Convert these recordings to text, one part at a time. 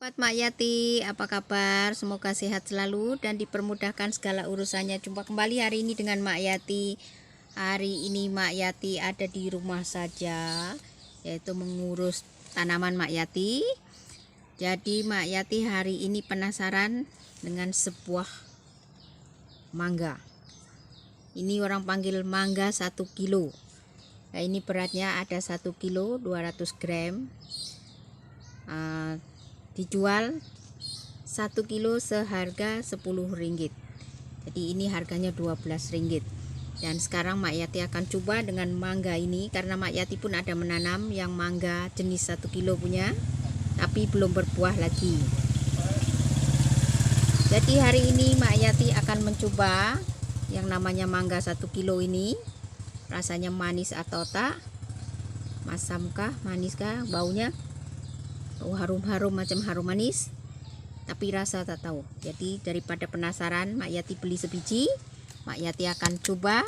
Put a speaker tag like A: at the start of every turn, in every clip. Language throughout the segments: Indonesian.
A: Sahabat Mak Yati, apa kabar? Semoga sehat selalu dan dipermudahkan segala urusannya. Jumpa kembali hari ini dengan Mak Yati. Hari ini Mak Yati ada di rumah saja, yaitu mengurus tanaman Mak Yati. Jadi Mak Yati hari ini penasaran dengan sebuah mangga. Ini orang panggil mangga 1 kilo. Nah, ini beratnya ada 1 kilo 200 gram. Dijual 1 kilo seharga 10 ringgit. Jadi ini harganya 12 ringgit. Dan sekarang Mak Yati akan coba dengan mangga ini, karena Mak Yati pun ada menanam yang mangga jenis 1 kilo punya, tapi belum berbuah lagi. Jadi hari ini Mak Yati akan mencoba yang namanya mangga 1 kilo ini. Rasanya manis atau tak, masamkah, maniskah, baunya harum-harum macam harum manis, tapi rasa tak tahu. Jadi daripada penasaran, Mak Yati beli sebiji. Mak Yati akan coba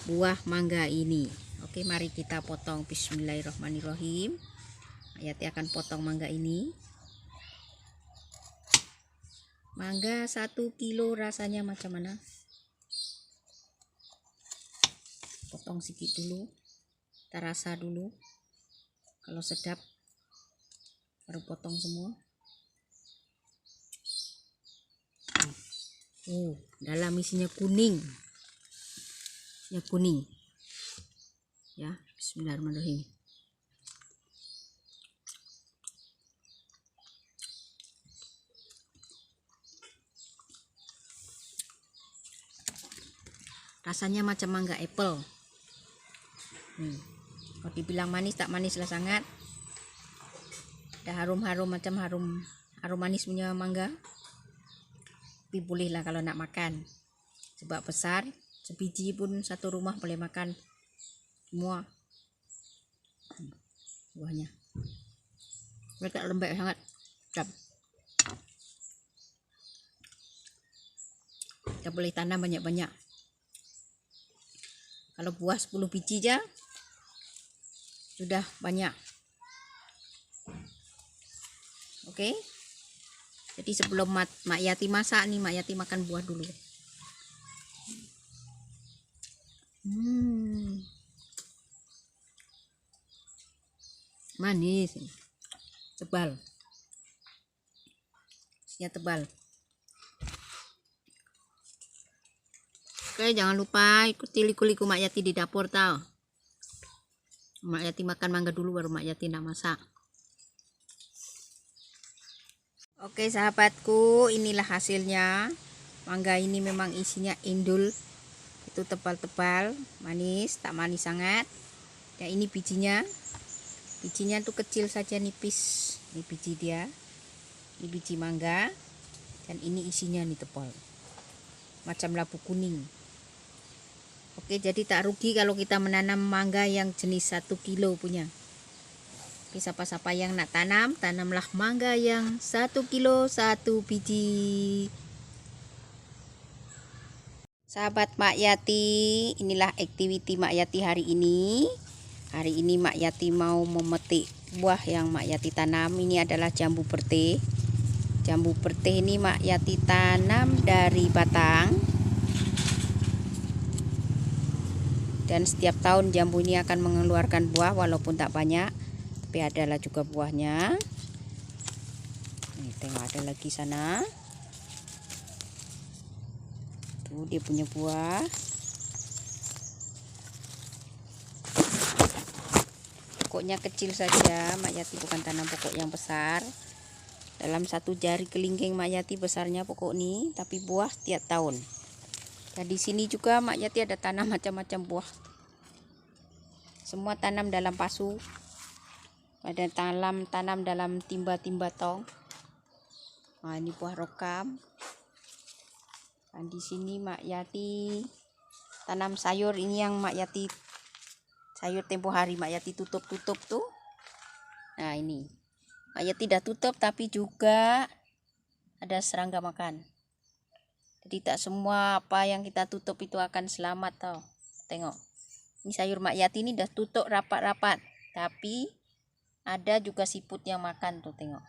A: buah mangga ini. Oke, mari kita potong. Bismillahirrahmanirrahim. Mak Yati akan potong mangga ini. Mangga 1 kilo rasanya macam mana? Potong sedikit dulu, kita rasa dulu. Kalau sedap baru potong semua. Dalam isinya kuning. Isinya kuning. Ya, bismillahirrahmanirrahim. Rasanya macam mangga apple. Kalau dibilang manis, tak manis lah sangat. Ada harum-harum macam harum manis punya mangga. Tapi bolehlah kalau nak makan. Sebab besar, sebiji pun satu rumah boleh makan semua buahnya. Mereka lembek sangat. Sedap. Kita boleh tanam banyak-banyak. Kalau buah 10 biji aja sudah banyak. Oke. Jadi sebelum Mak Yati masak nih, Mak Yati makan buah dulu. Manis, tebal, isinya tebal. Oke, jangan lupa ikuti liku-liku Mak Yati di dapur tau. Mak Yati makan mangga dulu baru Mak Yati nak masak. Oke sahabatku, inilah hasilnya. Mangga ini memang isinya indul. Itu tebal-tebal, manis, tak manis sangat. Ya, ini bijinya. Bijinya tuh kecil saja, nipis. Ini biji dia. Ini biji mangga. Dan ini isinya nih tebal. Macam labu kuning. Oke, jadi tak rugi kalau kita menanam mangga yang jenis 1 kilo punya. Oke, siapa-siapa yang nak tanam, tanamlah mangga yang 1 kilo 1 biji. Sahabat Mak Yati, inilah aktiviti Mak Yati hari ini. Hari ini Mak Yati mau memetik buah yang Mak Yati tanam. Ini adalah jambu perteh. Jambu perteh ini Mak Yati tanam dari batang. Dan setiap tahun jambu ini akan mengeluarkan buah walaupun tak banyak. Tapi adalah juga buahnya. Nih, tengok ada lagi sana. Tuh dia punya buah. Pokoknya kecil saja, Mak Yati bukan tanam pokok yang besar. Dalam 1 jari kelingking Mak Yati besarnya pokok ini, tapi buah setiap tahun. Dan di sini juga Mak Yati ada tanam macam-macam buah. Semua tanam dalam pasu. Ada tanam dalam timba-timba tong. Nah, ini buah rokam. Dan di sini Mak Yati tanam sayur. Ini yang Mak Yati sayur tempo hari Mak Yati tutup tuh. Nah, ini Mak Yati dah tutup, tapi juga ada serangga makan. Jadi tak semua apa yang kita tutup itu akan selamat tau. Tengok. Ini sayur Mak Yati ini dah tutup rapat-rapat, tapi ada juga siput yang makan tuh, tengok.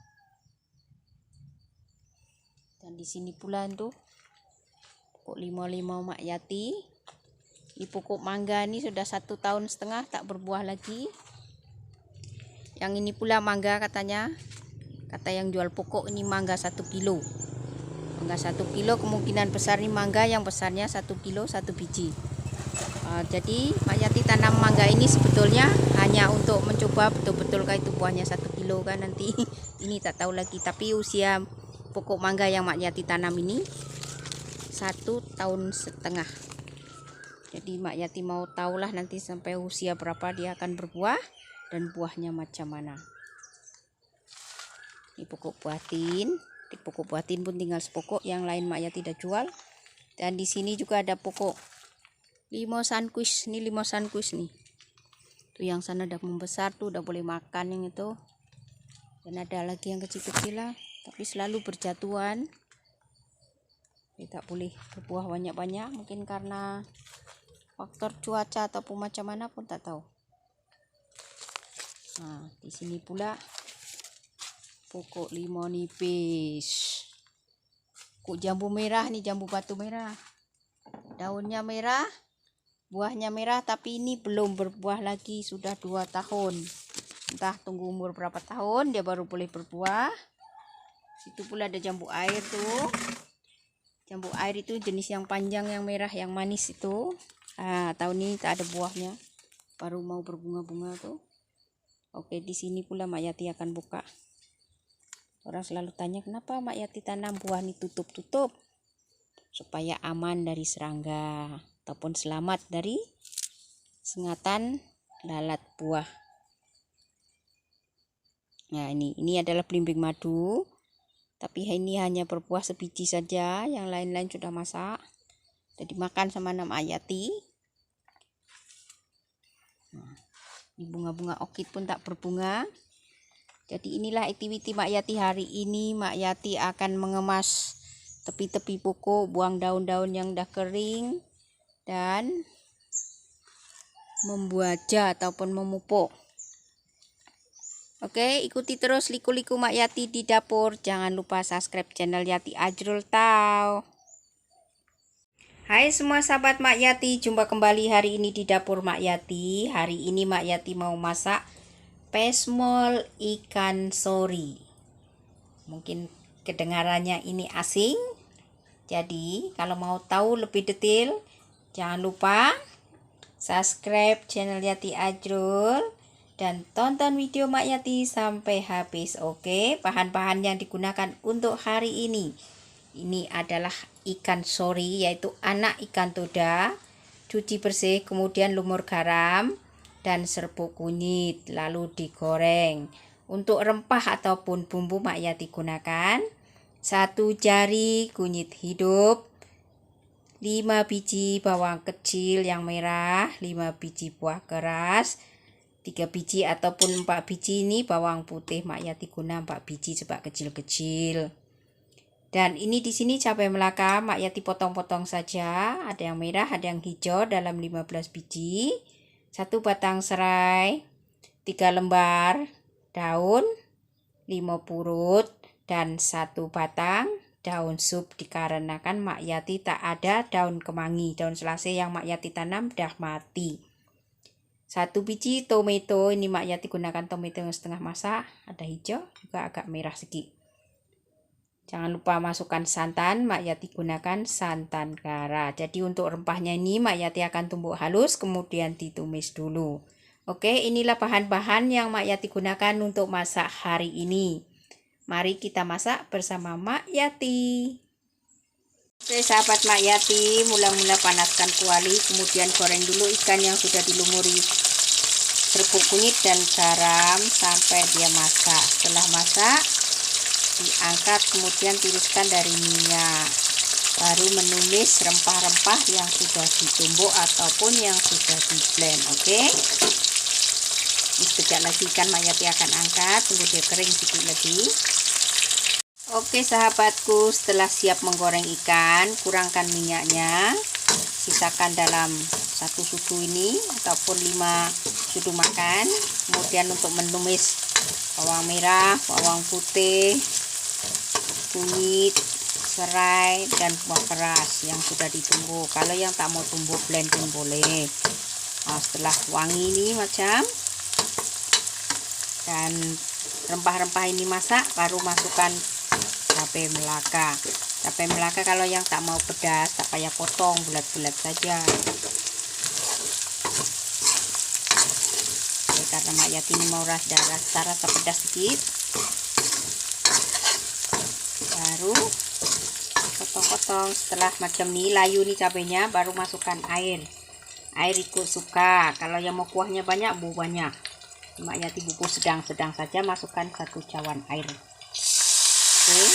A: Dan di sini pula tuh pokok limau Mak Yati. Di pokok mangga ini sudah 1,5 tahun tak berbuah lagi. Yang ini pula mangga katanya, kata yang jual pokok ini mangga 1 kilo. Mangga 1 kilo kemungkinan besar ini mangga yang besarnya 1 kilo 1 biji. Jadi Mak Yati tanam mangga ini sebetulnya hanya untuk mencoba betul-betul kayak itu buahnya 1 kilo kan nanti. Ini tak tahu lagi, tapi usia pokok mangga yang Mak Yati tanam ini 1,5 tahun. Jadi Mak Yati mau tahulah nanti sampai usia berapa dia akan berbuah dan buahnya macam mana. Ini pokok buatin. Di pokok buatin pun tinggal sepokok, yang lain Mak Yati udah jual. Dan di sini juga ada pokok limau sunquiz. Ini limau sunquiz nih. Tuh yang sana udah membesar tuh, udah boleh makan yang itu. Dan ada lagi yang kecil-kecil lah, tapi selalu berjatuhan. Tidak boleh berbuah banyak-banyak, mungkin karena faktor cuaca ataupun macam mana pun tak tahu. Nah, di sini pula pokok limau nipis. Pokok jambu merah nih, jambu batu merah. Daunnya merah, buahnya merah, tapi ini belum berbuah lagi, sudah 2 tahun. Entah tunggu umur berapa tahun dia baru boleh berbuah. Situ pula ada jambu air tuh. Jambu air itu jenis yang panjang, yang merah, yang manis itu. Tahun ini tak ada buahnya, baru mau berbunga-bunga tuh. Oke, di sini pula Mak Yati akan buka. Orang selalu tanya kenapa Mak Yati tanam buah ini tutup-tutup, supaya aman dari serangga ataupun selamat dari sengatan lalat buah. Nah, ini adalah belimbing madu, tapi ini hanya berbuah sebiji saja, yang lain-lain sudah masak. Jadi makan sama Mak Yati. Nah, ini bunga-bunga orchid pun tak berbunga. Jadi inilah aktiviti Mak Yati hari ini. Mak Yati akan mengemas tepi-tepi pokok, buang daun-daun yang dah kering, dan membuaja ataupun memupuk. Oke, ikuti terus liku-liku Mak Yati di dapur. Jangan lupa subscribe channel Yati Ajrul Tau. Hai semua sahabat Mak Yati, jumpa kembali hari ini di dapur Mak Yati. Hari ini Mak Yati mau masak pesmol ikan sori. Mungkin kedengarannya ini asing. Jadi kalau mau tahu lebih detail, jangan lupa subscribe channel Yati Ajrul dan tonton video Mak Yati sampai habis. Oke, bahan-bahan yang digunakan untuk hari ini adalah ikan sori, yaitu anak ikan toda. Cuci bersih, kemudian lumur garam dan serbuk kunyit, lalu digoreng. Untuk rempah ataupun bumbu Mak Yati gunakan 1 jari kunyit hidup, 5 biji bawang kecil yang merah, 5 biji buah keras, 3 biji ataupun 4 biji ini bawang putih. Mak Yati guna 4 biji sebab kecil-kecil. Dan ini di sini cabai melaka Mak Yati potong-potong saja, ada yang merah, ada yang hijau dalam 15 biji. 1 batang serai, 3 lembar daun, 5 purut, dan 1 batang daun sup, dikarenakan Mak Yati tak ada daun kemangi. Daun selasih yang Mak Yati tanam dah mati. 1 biji tomato, ini Mak Yati gunakan tomato yang setengah masak, ada hijau juga agak merah sedikit. Jangan lupa masukkan santan, Mak Yati gunakan santan kara. Jadi untuk rempahnya ini Mak Yati akan tumbuk halus, kemudian ditumis dulu. Oke, inilah bahan-bahan yang Mak Yati gunakan untuk masak hari ini. Mari kita masak bersama Mak Yati. Oke sahabat Mak Yati, mula-mula panaskan kuali, kemudian goreng dulu ikan yang sudah dilumuri serbuk kunyit dan garam sampai dia masak. Setelah masak, diangkat, kemudian tiriskan dari minyak. Baru menumis rempah-rempah yang sudah ditumbuk ataupun yang sudah di blend. Oke, ini sekejap lagi ikan Mak Yati akan angkat, tunggu dia kering sedikit lagi. Oke sahabatku, setelah siap menggoreng ikan, kurangkan minyaknya, sisakan dalam 1 sudu ini ataupun 5 sudu makan. Kemudian untuk menumis bawang merah, bawang putih, kunyit, serai dan buah keras yang sudah ditumbuk. Kalau yang tak mau tumbuk blending boleh. Nah, setelah wangi ini macam dan rempah-rempah ini masak, baru masukkan cabai melaka. Cabai melaka kalau yang tak mau pedas tak payah potong, bulat-bulat saja. Oke, karena Mak Yati ini mau rasa pedas sedikit, baru potong-potong. Setelah macam ini layu nih cabenya, baru masukkan air ikut suka. Kalau yang mau kuahnya banyak, bu banyak. Mak Yati bubuk sedang-sedang saja, masukkan 1 cawan air. Oke,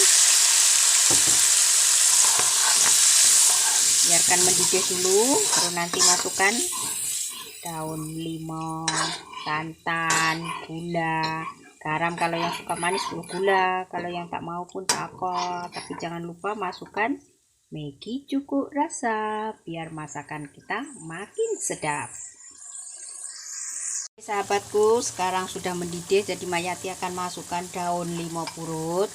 A: biarkan mendidih dulu, baru nanti masukkan daun limau, santan, gula, garam. Kalau yang suka manis gula, kalau yang tak mau pun tak apa. Tapi jangan lupa masukkan Maggi cukup rasa biar masakan kita makin sedap. Sahabatku, sekarang sudah mendidih, jadi Mak Yati akan masukkan daun limau purut.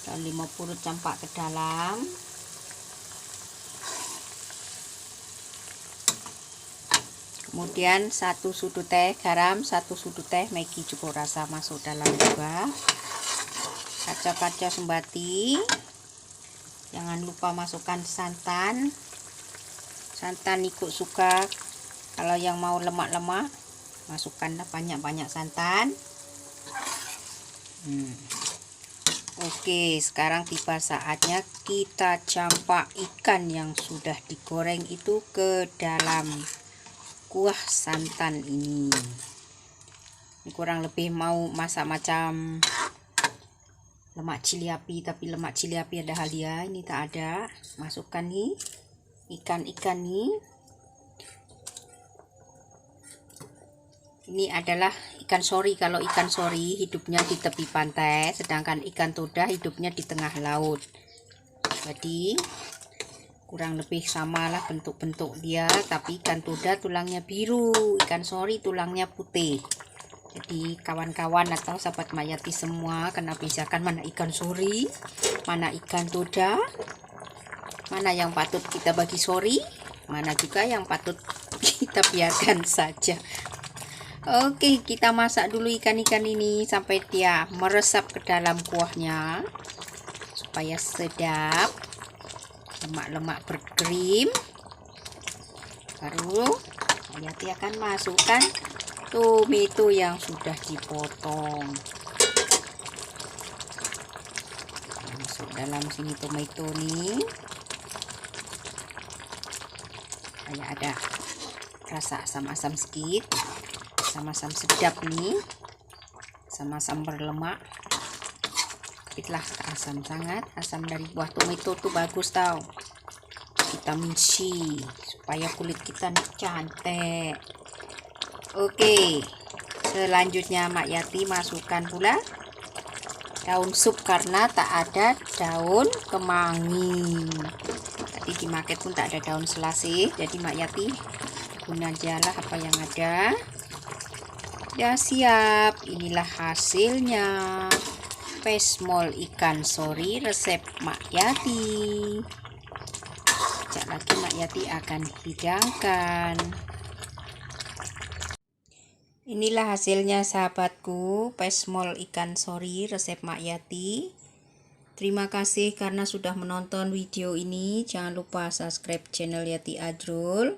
A: Daun limau purut campak ke dalam. Kemudian 1 sudut teh garam, 1 sudut teh Maggi cukup rasa masuk dalam juga. Kacau-kacau sembati. Jangan lupa masukkan santan. Santan ikut suka. Kalau yang mau lemak-lemak, masukkanlah banyak-banyak santan. Oke, sekarang tiba saatnya kita campak ikan yang sudah digoreng itu ke dalam kuah santan ini. Ini kurang lebih mau masak macam lemak cili api, tapi lemak cili api ada Halia, ini tak ada. Masukkan nih ikan-ikan nih. Ini adalah ikan sori. Kalau ikan sori hidupnya di tepi pantai, sedangkan ikan toda hidupnya di tengah laut. Jadi kurang lebih samalah bentuk-bentuk dia, tapi ikan toda tulangnya biru, ikan sori tulangnya putih. Jadi kawan-kawan atau sahabat Mak Yati semua, kena bedakan mana ikan sori, mana ikan toda, mana yang patut kita bagi sori, mana juga yang patut kita biarkan saja. Oke, kita masak dulu ikan-ikan ini sampai dia meresap ke dalam kuahnya supaya sedap, lemak-lemak berkrim. Baru Mak Yati akan masukkan tomato yang sudah dipotong. Masuk dalam sini tomato nih, kayak ada rasa asam-asam sedikit, asam-asam sedap nih, asam-asam berlemak. Itulah asam sangat, asam dari buah tomato tuh bagus tau, vitamin C, supaya kulit kita nih cantik. Oke, selanjutnya Mak Yati masukkan pula daun sup karena tak ada daun kemangi. Tadi di market pun tak ada daun selasih, jadi Mak Yati guna ajalah apa yang ada. Ya siap, inilah hasilnya. Pesmol ikan sori resep Mak Yati. Sekejap lagi Mak Yati akan hidangkan. Inilah hasilnya sahabatku, pesmol ikan sori resep Mak Yati. Terima kasih karena sudah menonton video ini. Jangan lupa subscribe channel Yati Ajrul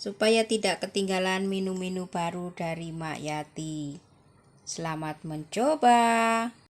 A: supaya tidak ketinggalan menu-menu baru dari Mak Yati. Selamat mencoba.